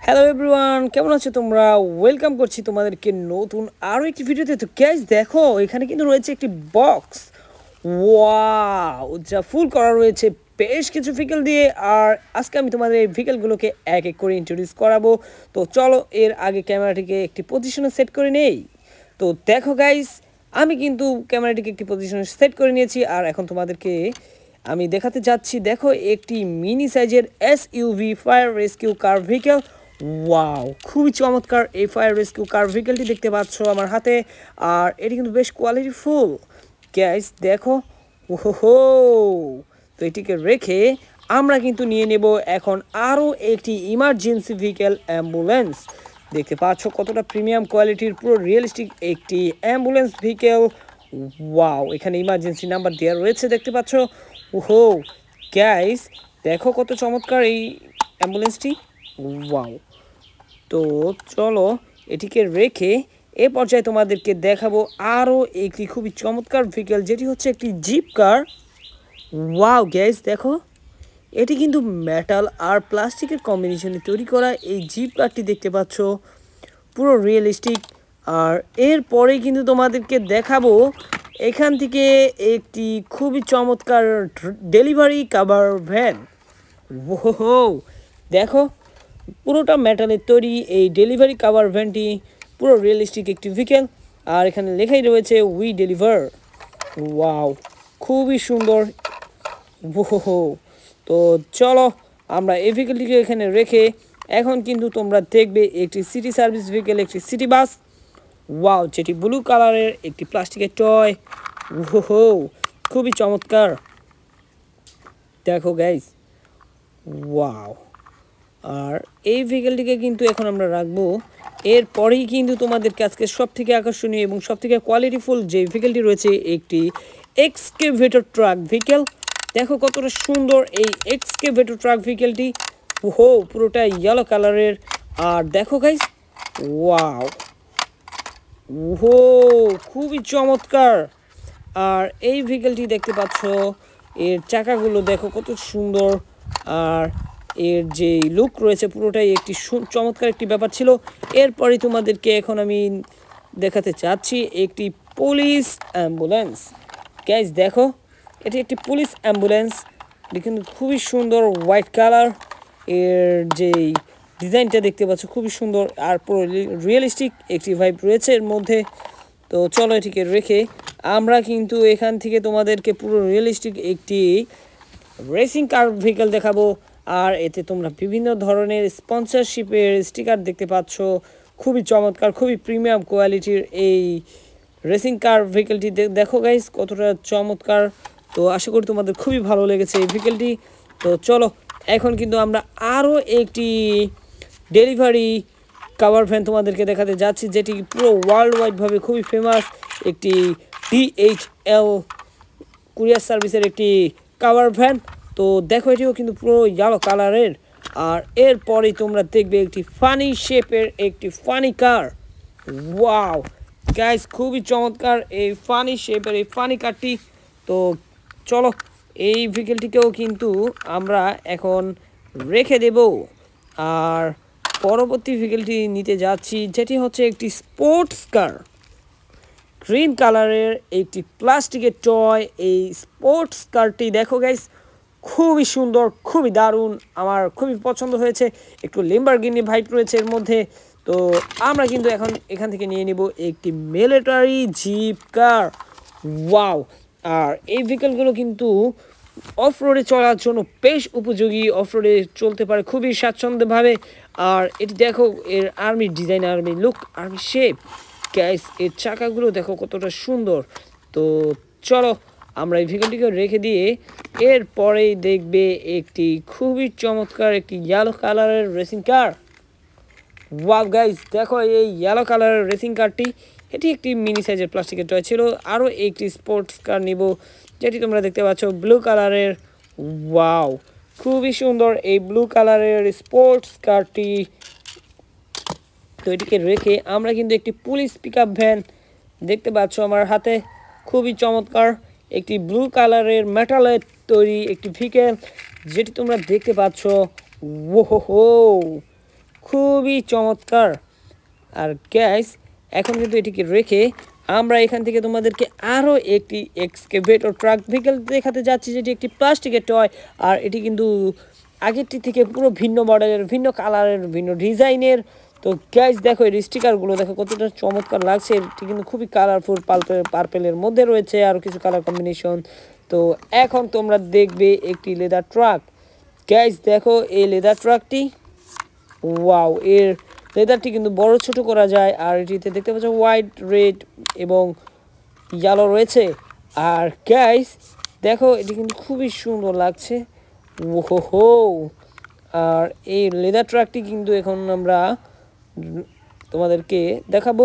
Hello everyone, কেমন আছো তোমরা? ওয়েলকাম করছি তোমাদেরকে নতুন আরও একটি ভিডিওতে। তো গ্যাস দেখো, এখানে কিন্তু রয়েছে একটি বক্স। ওয়াও, যা ফুল করা রয়েছে বেশ কিছু ভিকেল দিয়ে। আর আজকে আমি তোমাদের এই ভিকেলগুলোকে এক এক করে ইন্ট্রোডিউস করাবো। তো চলো, এর আগে ক্যামেরাটিকে একটি পজিশনে সেট করে নেই। তো দেখো গাইস, আমি কিন্তু ক্যামেরাটিকে একটি পজিশনে সেট করে নিয়েছি। আর এখন তোমাদেরকে আমি দেখাতে যাচ্ছি। দেখো, একটি মিনি সাইজের এসইউভি ফায়ার রেস্কিউ কার ভেহিকেল। ওয়াও, খুবই চমৎকার এই ফায়ার রেস্কিউ কার ভেহিকেলটি দেখতে পাচ্ছ আমার হাতে। আর এটি কিন্তু বেশ কোয়ালিটিফুল গ্যাস দেখো। ওহো, তো এটিকে রেখে আমরা কিন্তু নিয়ে নেব এখন আরও একটি ইমার্জেন্সি ভেহিকেল অ্যাম্বুলেন্স। দেখতে পাচ্ছ কতটা প্রিমিয়াম কোয়ালিটির পুরো রিয়েলিস্টিক একটি অ্যাম্বুলেন্স ভেহিকেল। ওয়াও, এখানে ইমার্জেন্সি নাম্বার দেওয়া রয়েছে দেখতে পাচ্ছ। ওহো গ্যাস দেখো কত চমৎকার এই অ্যাম্বুলেন্সটি। ওয়াও, তো চলো এটিকে রেখে এ পর্যায়ে তোমাদেরকে দেখাবো আরও একটি খুবই চমৎকার ভেহিকেল, যেটি হচ্ছে একটি জিপ কার। ওয়াও গ্যাস দেখো, এটি কিন্তু মেটাল আর প্লাস্টিকের কম্বিনেশনে তৈরি করা এই জিপ কারটি দেখতে পাচ্ছ, পুরো রিয়েলিস্টিক। আর এরপরেই কিন্তু তোমাদেরকে দেখাবো এখান থেকে একটি খুবই চমৎকার ডেলিভারি কাভার ভ্যান। ওহো দেখো, পুরোটা মেটালের তৈরি এই ডেলিভারি কাভার ভ্যানটি পুরো রিয়েলিস্টিক একটি ভেহিকেল। আর এখানে লেখাই রয়েছে উই ডেলিভার। ওয়াও, খুবই সুন্দর। ওহো, তো চলো আমরা এই ভেহিকেলটিকে এখানে রেখে এখন কিন্তু তোমরা দেখবে একটি সিটি সার্ভিস ভেহিকেল, একটি সিটি বাস। ওয়াও, যেটি ব্লু কালারের একটি প্লাস্টিকের টয়। ওহো, খুবই চমৎকার দেখো গাইস। ওয়াও, আর এই ভেহিকেলটিকে কিন্তু এখন আমরা রাখবো। এরপরেই কিন্তু তোমাদেরকে আজকে সবথেকে আকর্ষণীয় এবং সবথেকে কোয়ালিটিফুল যে ভেহিকেলটি রয়েছে, একটি এক্সকেভেটর ট্রাক ভেহিকেল। দেখো কতটা সুন্দর এই এক্সকেভেটর ট্রাক ভেহিকেলটি। ওহো, পুরোটা ইয়েলো কালারের। আর দেখো গাইস, ওয়াও, ওহো, খুবই চমৎকার। আর এই ভেহিকেলটি দেখতে পাচ্ছ, এর চাকাগুলো দেখো কত সুন্দর। আর এর যে লুক রয়েছে পুরোটাই একটি চমৎকার একটি ব্যাপার ছিল। এরপরে তোমাদেরকে এখন আমি দেখাতে চাচ্ছি একটি পুলিশ অ্যাম্বুলেন্স। গ্যাস দেখো, এটি একটি পুলিশ অ্যাম্বুলেন্স। এটি কিন্তু খুবই সুন্দর হোয়াইট কালার। এর যেই ডিজাইনটা দেখতে পাচ্ছ খুবই সুন্দর আর পুরো রিয়েলিস্টিক একটি ভাইব রয়েছে এর মধ্যে। তো চলো এটিকে রেখে আমরা কিন্তু এখান থেকে তোমাদেরকে পুরো রিয়েলিস্টিক একটি রেসিং কার ভেহিকেল দেখাবো। আর এতে তোমরা বিভিন্ন ধরনের স্পন্সরশিপের স্টিকার দেখতে পাচ্ছ। খুবই চমৎকার, খুবই প্রিমিয়াম কোয়ালিটির এই রেসিং কার ভেহিকেলটি দেখো গাইস কতটা চমৎকার। তো আশা করি তোমাদের খুবই ভালো লেগেছে এই ভেহিকেলটি। তো চলো এখন কিন্তু আমরা আরও একটি ডেলিভারি কাভার ভ্যান তোমাদেরকে দেখাতে যাচ্ছি, যেটি পুরো ওয়ার্ল্ড ওয়াইডভাবে খুবই ফেমাস একটি DHL কুরিয়ার সার্ভিসের একটি কাভার ভ্যান। তো দেখো, এটিও কিন্তু পুরো ইয়েলো কালারের। আর এরপরেই তোমরা দেখবে একটি ফানি শেপের একটি ফানি কার। ওয়াও গাইস, খুবই চমৎকার এই ফানি শেপের এই ফানি কারটি। তো চলো এই ভেহিকেলটিকেও কিন্তু আমরা এখন রেখে দেব। আর পরবর্তী ভেহিকেলটি নিতে যাচ্ছি, যেটি হচ্ছে একটি স্পোর্টস কার। গ্রিন কালারের একটি প্লাস্টিকের টয় এই স্পোর্টস কারটি দেখো গাইস, খুবই সুন্দর, খুবই দারুণ, আমার খুবই পছন্দ হয়েছে। একটু ল্যাম্বরগিনি ভাইব রয়েছে এর মধ্যে। তো আমরা কিন্তু এখন এখান থেকে নিয়ে নিব একটি মিলিটারি জিপ কার। ওয়াও, আর এই ভেহিকেলগুলো কিন্তু অফ রোডে চলার জন্য বেশ উপযোগী, অফ রোডে চলতে পারে খুবই স্বাচ্ছন্দ্যভাবে। আর এটি দেখো এর army design, army look, army shape. Gas এর চাকাগুলো দেখো কতটা সুন্দর। তো চলো আমরা এই ভেহিকেলটিকে রেখে দিয়ে এরপরেই দেখবে একটি খুবই চমৎকার একটি ইয়েলো কালারের রেসিং কার। ওয়াও গাইস দেখো, এই ইয়েলো কালারের রেসিং কারটি এটি একটি মিনি সাইজের প্লাস্টিকের টয় ছিল। আরও একটি স্পোর্টস কার নিব, যেটি তোমরা দেখতে পাচ্ছ ব্লু কালারের। ওয়াও, খুবই সুন্দর এই ব্লু কালারের স্পোর্টস কারটি। তো এটিকে রেখে আমরা কিন্তু একটি পুলিশ পিকআপ ভ্যান দেখতে পাচ্ছ আমার হাতে, খুবই চমৎকার একটি ব্লু কালারের মেটালের তৈরি একটি ভেহিকেল, যেটি তোমরা দেখতে পাচ্ছ। ওহো, খুবই চমৎকার। আর গ্যাস এখন কিন্তু এটিকে রেখে আমরা এখান থেকে তোমাদেরকে আরও একটি এক্সকেভেটর ট্রাক ভেহিকেল দেখাতে যাচ্ছি, যেটি একটি প্লাস্টিকের টয়। আর এটি কিন্তু আগেরটি থেকে পুরো ভিন্ন মডেলের, ভিন্ন কালারের, ভিন্ন ডিজাইনের। তো গ্যাস দেখো এর স্টিকারগুলো দেখো কতটা চমৎকার লাগছে। এটি কিন্তু খুবই কালারফুল, পার্পেলের মধ্যে রয়েছে আরও কিছু কালার কম্বিনেশন। তো এখন তোমরা দেখবে একটি লেদার ট্রাক। গ্যাস দেখো এই লেদার ট্রাকটি, ওয়াও, এর লেদারটি কিন্তু বড় ছোট করা যায়। আর এটিতে দেখতে পাচ্ছ হোয়াইট, রেড এবং ইয়েলো রয়েছে। আর গাইস দেখো এটি কিন্তু খুবই সুন্দর লাগছে, ওহো। আর এই লেদার ট্রাকটি কিন্তু এখন আমরা তোমাদেরকে দেখাবো।